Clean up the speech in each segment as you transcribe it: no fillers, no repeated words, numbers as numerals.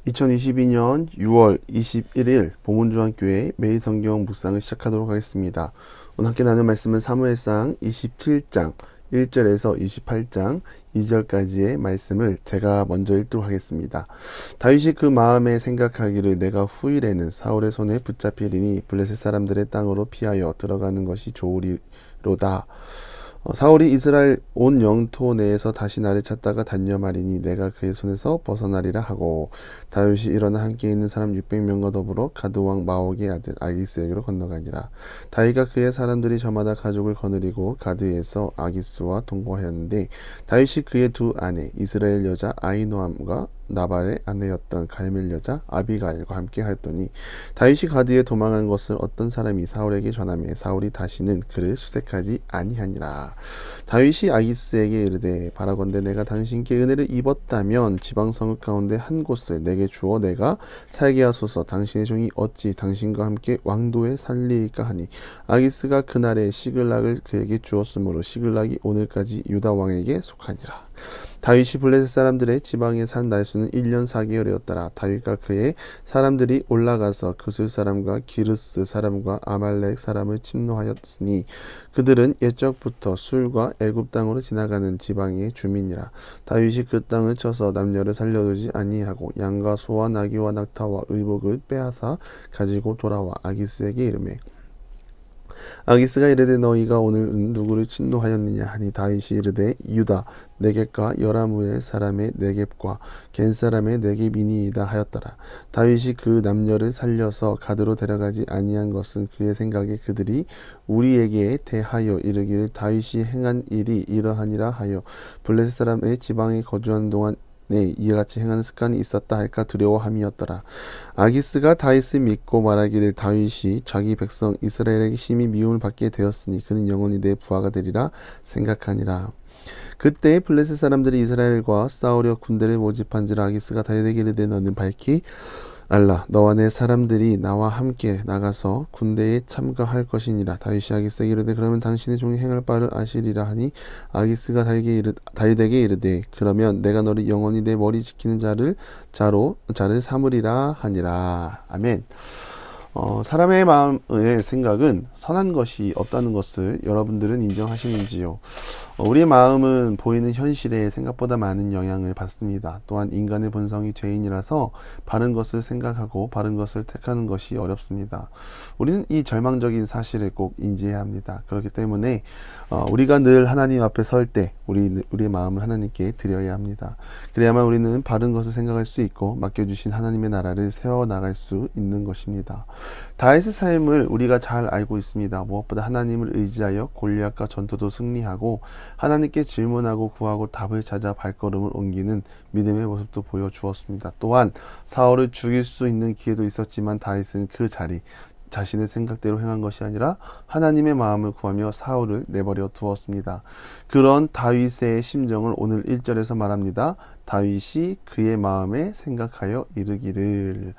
2022년 6월 21일 보문중앙교회 매일 성경 묵상을 시작하도록 하겠습니다. 오늘 함께 나눌 말씀은 사무엘상 27장 1절에서 28장 2절까지의 말씀을 제가 먼저 읽도록 하겠습니다. 다윗이 그 마음에 생각하기를 내가 후일에는 사울의 손에 붙잡히리니 블레셋 사람들의 땅으로 피하여 들어가는 것이 좋으리로다. 사울이 이스라엘 온 영토 내에서 다시 나를 찾다가 단념하리니 내가 그의 손에서 벗어나리라 하고, 다윗이 일어나 함께 있는 사람 600명과 더불어 가드왕 마옥의 아들 아기스에게로 건너가니라. 다윗과 그의 사람들이 저마다 가족을 거느리고 가드에서 아기스와 동거하였는데, 다윗이 그의 두 아내 이스라엘 여자 아히노암과 나발의 아내였던 갈멜 여자 아비가일과 함께 하였더니, 다윗이 가드에 도망한 것을 어떤 사람이 사울에게 전하매 사울이 다시는 그를 수색하지 아니하니라. 다윗이 아기스에게 이르되, 바라건대 내가 당신께 은혜를 입었다면 지방 성읍 가운데 한 곳을 내게 주어 내가 살게 하소서. 당신의 종이 어찌 당신과 함께 왕도에 살리일까 하니, 아기스가 그날에 시글락을 그에게 주었으므로 시글락이 오늘까지 유다 왕에게 속하니라. 다윗이 블레셋 사람들의 지방에 산 날수는 1년 4개월이었더라. 다윗과 그의 사람들이 올라가서 그술 사람과 기르스 사람과 아말렉 사람을 침노하였으니 그들은 옛적부터 술과 애굽 땅으로 지나가는 지방의 주민이라. 다윗이 그 땅을 쳐서 남녀를 살려두지 아니하고 양과 소와 나귀와 낙타와 의복을 빼앗아 가지고 돌아와 아기스에게 이르매, 아기스가 이르되 너희가 오늘 누구를 침노하였느냐 하니, 다윗이 이르되 유다 네겝과 여라무엘 사람의 네겝과 겐 사람의 네겝이니이다 하였더라. 다윗이 그 남녀를 살려서 가드로 데려가지 아니한 것은 그의 생각에 그들이 우리에게 대하여 이르기를 다윗이 행한 일이 이러하니라 하여 블레셋 사람의 지방에 거주하는 동안 이같이 행하는 습관이 있었다 할까 두려워함이었더라. 아기스가 다윗을 믿고 말하기를 다윗이 자기 백성 이스라엘에게 심히 미움을 받게 되었으니 그는 영원히 내 부하가 되리라 생각하니라. 그때 블레셋 사람들이 이스라엘과 싸우려 군대를 모집한지라. 아기스가 다윗에게 이르되 너는 밝히 알라, 너와 내 사람들이 나와 함께 나가서 군대에 참가할 것이니라. 다윗이 아기스에게 이르되 그러면 당신의 종이 행할 바를 아시리라 하니, 아기스가 다윗에게 이르되 그러면 내가 너를 영원히 내 머리 지키는 자를 삼으리라 하니라. 아멘. 사람의 마음의 생각은 선한 것이 없다는 것을 여러분들은 인정하시는지요? 우리의 마음은 보이는 현실에 생각보다 많은 영향을 받습니다. 또한 인간의 본성이 죄인이라서 바른 것을 생각하고 바른 것을 택하는 것이 어렵습니다. 우리는 이 절망적인 사실을 꼭 인지해야 합니다. 그렇기 때문에 우리가 늘 하나님 앞에 설 때 우리의 마음을 하나님께 드려야 합니다. 그래야만 우리는 바른 것을 생각할 수 있고 맡겨주신 하나님의 나라를 세워나갈 수 있는 것입니다. 다윗의 삶을 우리가 잘 알고 있습니다. 무엇보다 하나님을 의지하여 골리앗과 전투도 승리하고 하나님께 질문하고 구하고 답을 찾아 발걸음을 옮기는 믿음의 모습도 보여주었습니다. 또한 사울을 죽일 수 있는 기회도 있었지만 다윗은 그 자리, 자신의 생각대로 행한 것이 아니라 하나님의 마음을 구하며 사울을 내버려 두었습니다. 그런 다윗의 심정을 오늘 1절에서 말합니다. 다윗이 그의 마음에 생각하여 이르기를.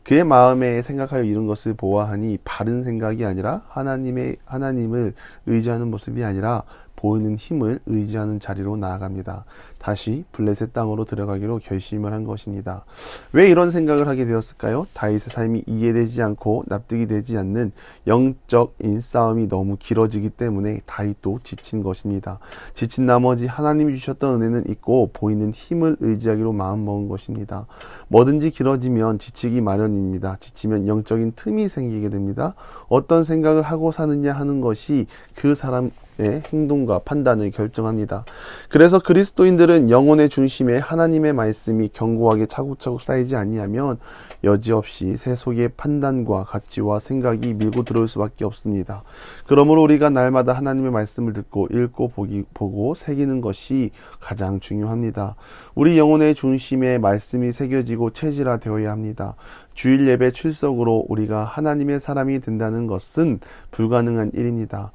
그의 마음에 생각하여 이룬 것을 보아하니 바른 생각이 아니라 하나님을 의지하는 모습이 아니라 보이는 힘을 의지하는 자리로 나아갑니다. 다시 블레셋 땅으로 들어가기로 결심을 한 것입니다. 왜 이런 생각을 하게 되었을까요? 다윗의 삶이 이해되지 않고 납득이 되지 않는 영적인 싸움이 너무 길어지기 때문에 다윗도 지친 것입니다. 지친 나머지 하나님이 주셨던 은혜는 있고 보이는 힘을 의지하기로 마음먹은 것입니다. 뭐든지 길어지면 지치기 마련입니다. 지치면 영적인 틈이 생기게 됩니다. 어떤 생각을 하고 사느냐 하는 것이 그 사람의 행동과 판단을 결정합니다. 그래서 그리스도인들은 영혼의 중심에 하나님의 말씀이 견고하게 차곡차곡 쌓이지 아니하면 여지없이 세속의 판단과 가치와 생각이 밀고 들어올 수밖에 없습니다. 그러므로 우리가 날마다 하나님의 말씀을 듣고 읽고 보고 새기는 것이 가장 중요합니다. 우리 영혼의 중심에 말씀이 새겨지고 체질화되어야 합니다. 주일 예배 출석으로 우리가 하나님의 사람이 된다는 것은 불가능한 일입니다.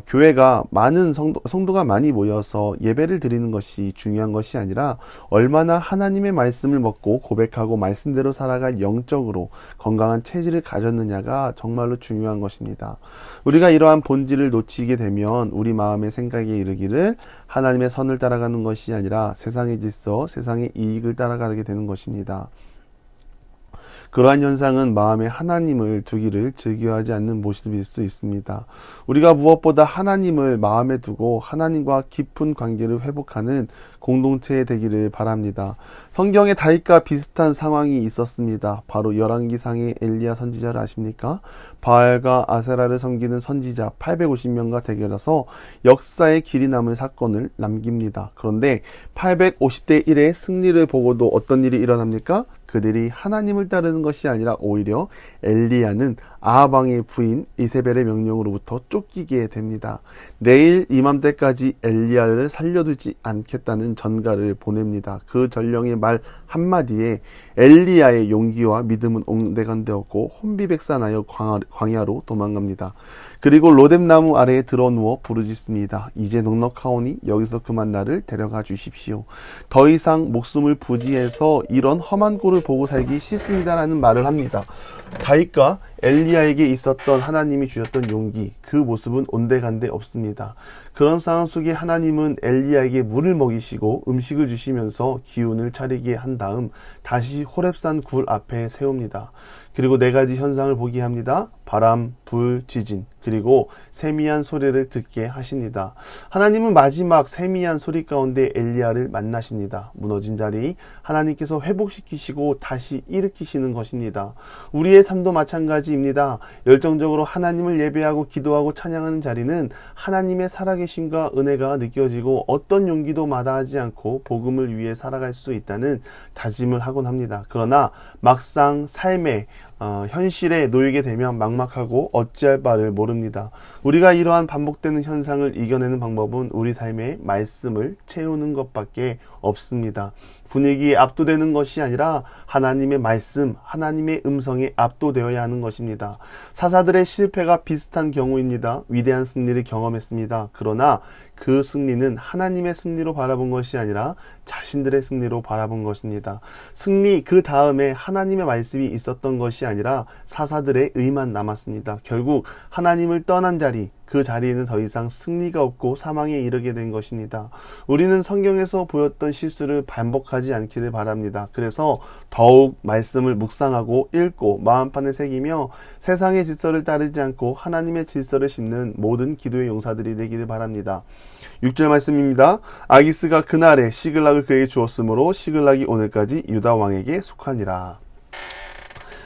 교회가 많은 성도가 많이 모여서 예배를 드리는 것이 중요한 것이 아니라 얼마나 하나님의 말씀을 먹고 고백하고 말씀대로 살아갈 영적으로 건강한 체질을 가졌느냐가 정말로 중요한 것입니다. 우리가 이러한 본질을 놓치게 되면 우리 마음의 생각에 이르기를 하나님의 선을 따라가는 것이 아니라 세상의 질서, 세상의 이익을 따라가게 되는 것입니다. 그러한 현상은 마음에 하나님을 두기를 즐겨하지 않는 모습일 수 있습니다. 우리가 무엇보다 하나님을 마음에 두고 하나님과 깊은 관계를 회복하는 공동체 되기를 바랍니다. 성경에 다윗과 비슷한 상황이 있었습니다. 바로 열왕기상의 엘리야 선지자를 아십니까? 바알과 아세라를 섬기는 선지자 850명과 대결해서 역사의 길이 남을 사건을 남깁니다. 그런데 850대 1의 승리를 보고도 어떤 일이 일어납니까? 그들이 하나님을 따르는 것이 아니라 오히려 엘리야는 아합왕의 부인 이세벨의 명령으로부터 쫓기게 됩니다. 내일 이맘때까지 엘리야를 살려두지 않겠다는 전가를 보냅니다. 그 전령의 말 한마디에 엘리야의 용기와 믿음은 온데간데없고 혼비백산하여 광야로 도망갑니다. 그리고 로뎀나무 아래에 드러누워 부르짖습니다. 이제 넉넉하오니 여기서 그만 나를 데려가 주십시오. 더 이상 목숨을 부지해서 이런 험한 꼴을 보고 살기 싫습니다라는 말을 합니다. 다윗과 엘리야에게 있었던 하나님이 주셨던 용기, 그 모습은 온데간데 없습니다. 그런 상황 속에 하나님은 엘리야에게 물을 먹이시고 음식을 주시면서 기운을 차리게 한 다음 다시 호렙산 굴 앞에 세웁니다. 그리고 네 가지 현상을 보게 합니다. 바람, 불, 지진, 그리고 세미한 소리를 듣게 하십니다. 하나님은 마지막 세미한 소리 가운데 엘리야를 만나십니다. 무너진 자리 하나님께서 회복시키시고 다시 일으키시는 것입니다. 우리의 삶도 마찬가지입니다. 열정적으로 하나님을 예배하고 기도하고 찬양하는 자리는 하나님의 살아계심과 은혜가 느껴지고 어떤 용기도 마다하지 않고 복음을 위해 살아갈 수 있다는 다짐을 하곤 합니다. 그러나 막상 삶의 현실에 놓이게 되면 막막하고 어찌할 바를 모릅니다. 우리가 이러한 반복되는 현상을 이겨내는 방법은 우리 삶의 말씀을 채우는 것밖에 없습니다. 분위기에 압도되는 것이 아니라 하나님의 말씀, 하나님의 음성에 압도되어야 하는 것입니다. 사사들의 실패가 비슷한 경우입니다. 위대한 승리를 경험했습니다. 그러나 그 승리는 하나님의 승리로 바라본 것이 아니라 자신들의 승리로 바라본 것입니다. 승리 그 다음에 하나님의 말씀이 있었던 것이 아니라 사사들의 의만 남았습니다. 결국 하나님을 떠난 자리, 그 자리에는 더 이상 승리가 없고 사망에 이르게 된 것입니다. 우리는 성경에서 보였던 실수를 반복하지 않기를 바랍니다. 그래서 더욱 말씀을 묵상하고 읽고 마음판에 새기며 세상의 질서를 따르지 않고 하나님의 질서를 심는 모든 기도의 용사들이 되기를 바랍니다. 6절 말씀입니다. 아기스가 그날에 시글락을 그에게 주었으므로 시글락이 오늘까지 유다 왕에게 속하니라.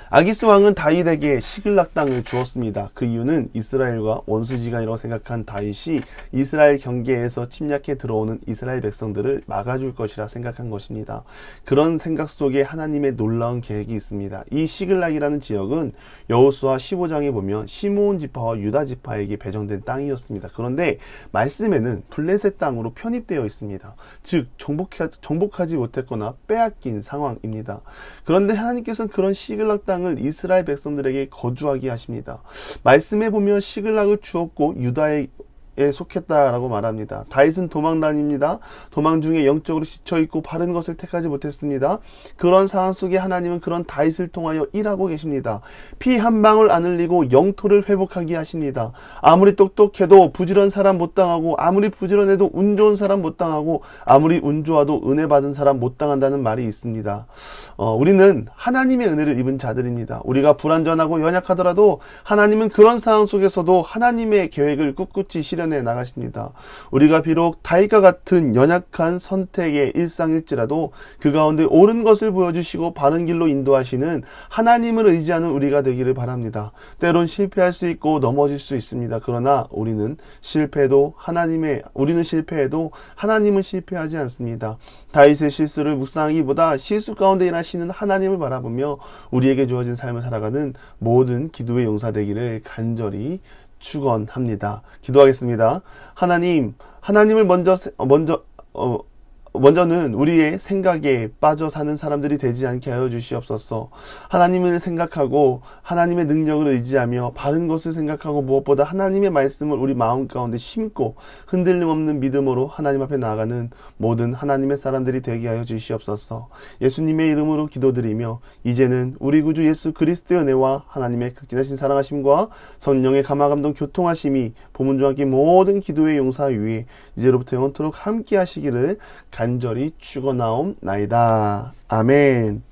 아기스 왕은 다윗에게 시글락 땅을 주었습니다. 그 이유는 이스라엘과 원수지간이라고 생각한 다윗이 이스라엘 경계에서 침략해 들어오는 이스라엘 백성들을 막아줄 것이라 생각한 것입니다. 그런 생각 속에 하나님의 놀라운 계획이 있습니다. 이 시글락이라는 지역은 여호수아 15장에 보면 시므온 지파와 유다 지파에게 배정된 땅이었습니다. 그런데 말씀에는 블레셋 땅으로 편입되어 있습니다. 즉 정복하지 못했거나 빼앗긴 상황입니다. 그런데 하나님께서는 그런 시글락 땅을 이스라엘 백성들에게 거주하게 하십니다. 말씀에 보면 시글락을 주었고 유다에 속했다라고 말합니다. 다윗은 도망 다닙니다. 도망 중에 영적으로 지쳐있고 바른 것을 택하지 못했습니다. 그런 상황 속에 하나님은 그런 다윗을 통하여 일하고 계십니다. 피 한 방울 안 흘리고 영토를 회복하게 하십니다. 아무리 똑똑해도 부지런 사람 못 당하고, 아무리 부지런해도 운 좋은 사람 못 당하고, 아무리 운 좋아도 은혜 받은 사람 못 당한다는 말이 있습니다. 우리는 하나님의 은혜를 입은 자들입니다. 우리가 불완전하고 연약하더라도 하나님은 그런 상황 속에서도 하나님의 계획을 꿋꿋이 실현해 나가십니다. 우리가 비록 다윗과 같은 연약한 선택의 일상일지라도 그 가운데 옳은 것을 보여주시고 바른 길로 인도하시는 하나님을 의지하는 우리가 되기를 바랍니다. 때론 실패할 수 있고 넘어질 수 있습니다. 그러나 우리는 실패해도 하나님은 실패하지 않습니다. 다윗의 실수를 묵상하기보다 실수 가운데 일하시는 하나님을 바라보며 우리에게 주어진 삶을 살아가는 모든 기도의 용사 되기를 간절히 축원합니다. 기도하겠습니다. 하나님을 먼저는 우리의 생각에 빠져 사는 사람들이 되지 않게 하여 주시옵소서. 하나님을 생각하고 하나님의 능력을 의지하며 바른 것을 생각하고 무엇보다 하나님의 말씀을 우리 마음 가운데 심고 흔들림 없는 믿음으로 하나님 앞에 나아가는 모든 하나님의 사람들이 되게 하여 주시옵소서. 예수님의 이름으로 기도드리며 이제는 우리 구주 예수 그리스도의 은혜와 하나님의 극진하신 사랑하심과 성령의 감화감동 교통하심이 보문중학교 모든 기도의 용사 위에 이제로부터 영원토록 함께 하시기를 간절히 축원하옵나이다. 아멘.